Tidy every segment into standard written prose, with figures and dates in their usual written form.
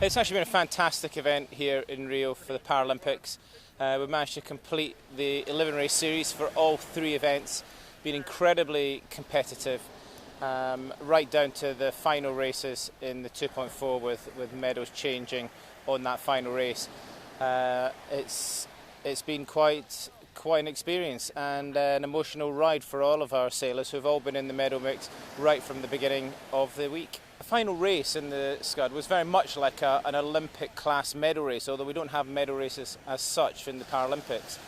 It's actually been a fantastic event here in Rio for the Paralympics. We've managed to complete the 11 race series for all three events, been incredibly competitive, right down to the final races in the 2.4 with medals changing on that final race. It's been quite an experience and an emotional ride for all of our sailors who've all been in the medal mix right from the beginning of the week. The final race in the Scud was very much like an Olympic class medal race, although we don't have medal races as such in the Paralympics.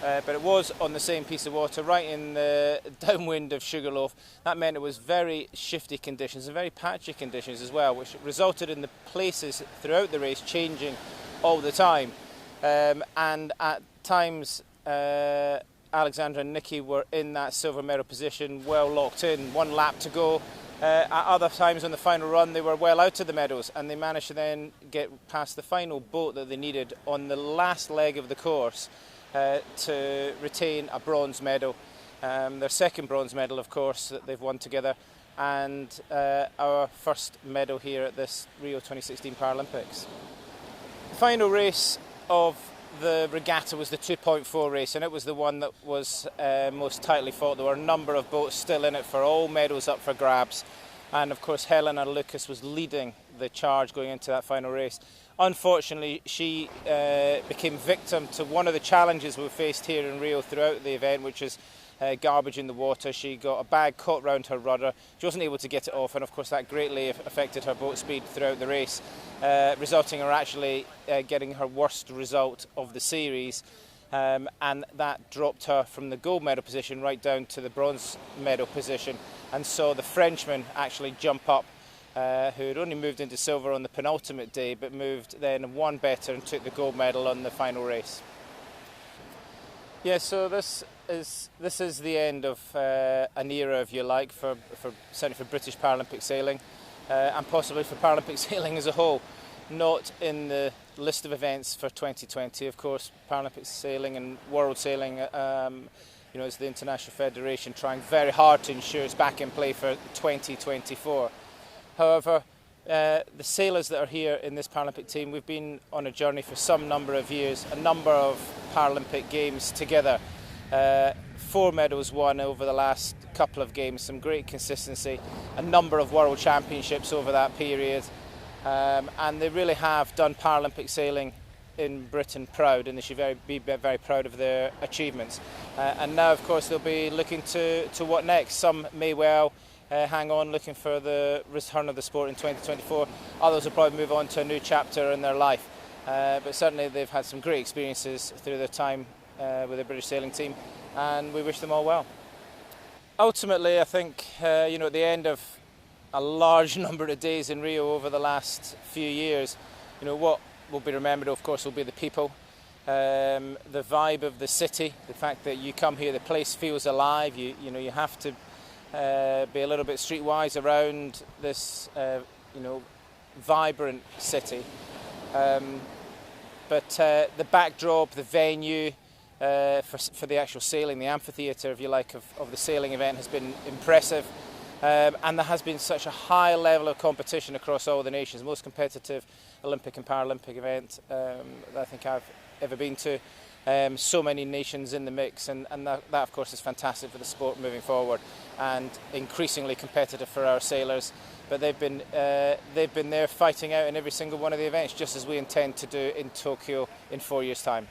But it was on the same piece of water, right in the downwind of Sugarloaf. That meant it was very shifty conditions and very patchy conditions as well, which resulted in the places throughout the race changing all the time. And at times, Alexandra and Nikki were in that silver medal position, well locked in, one lap to go. At other times on the final run, they were well out of the medals, and they managed to then get past the final boat that they needed on the last leg of the course to retain a bronze medal. Their second bronze medal, of course, that they've won together, and our first medal here at this Rio 2016 Paralympics. The final race of the regatta was the 2.4 race, and it was the one that was most tightly fought. There were a number of boats still in it for all medals up for grabs, and of course Helena Lucas was leading the charge going into that final race. Unfortunately, she became victim to one of the challenges we faced here in Rio throughout the event, which is garbage in the water. She got a bag caught round her rudder. She wasn't able to get it off, and of course that greatly affected her boat speed throughout the race, resulting in her actually getting her worst result of the series, and that dropped her from the gold medal position right down to the bronze medal position, and saw the Frenchman actually jump up, who had only moved into silver on the penultimate day, but moved then one better and took the gold medal on the final race. Yeah, so this is the end of an era, if you like, for certainly for British Paralympic sailing, and possibly for Paralympic sailing as a whole. Not in the list of events for 2020, of course. Paralympic sailing and world sailing, is the International Federation trying very hard to ensure it's back in play for 2024. However, the sailors that are here in this Paralympic team, we've been on a journey for some number of years, a number of Paralympic games together. 4 medals won over the last couple of games, some great consistency, a number of world championships over that period, and they really have done Paralympic sailing in Britain proud, and they should be very proud of their achievements. And now, of course, they'll be looking to what next. Some may well hang on looking for the return of the sport in 2024. Others will probably move on to a new chapter in their life. But certainly they've had some great experiences through their time with the British sailing team, and we wish them all well. Ultimately, I think, at the end of a large number of days in Rio over the last few years, what will be remembered, of course, will be the people, the vibe of the city, the fact that you come here, the place feels alive. You have to be a little bit streetwise around this, vibrant city. But the backdrop, the venue for the actual sailing, the amphitheatre, if you like, of the sailing event has been impressive. And there has been such a high level of competition across all the nations, the most competitive Olympic and Paralympic event that I think I've ever been to. So many nations in the mix, and that of course is fantastic for the sport moving forward, and increasingly competitive for our sailors. But they've been there fighting out in every single one of the events, just as we intend to do in Tokyo in 4 years' time.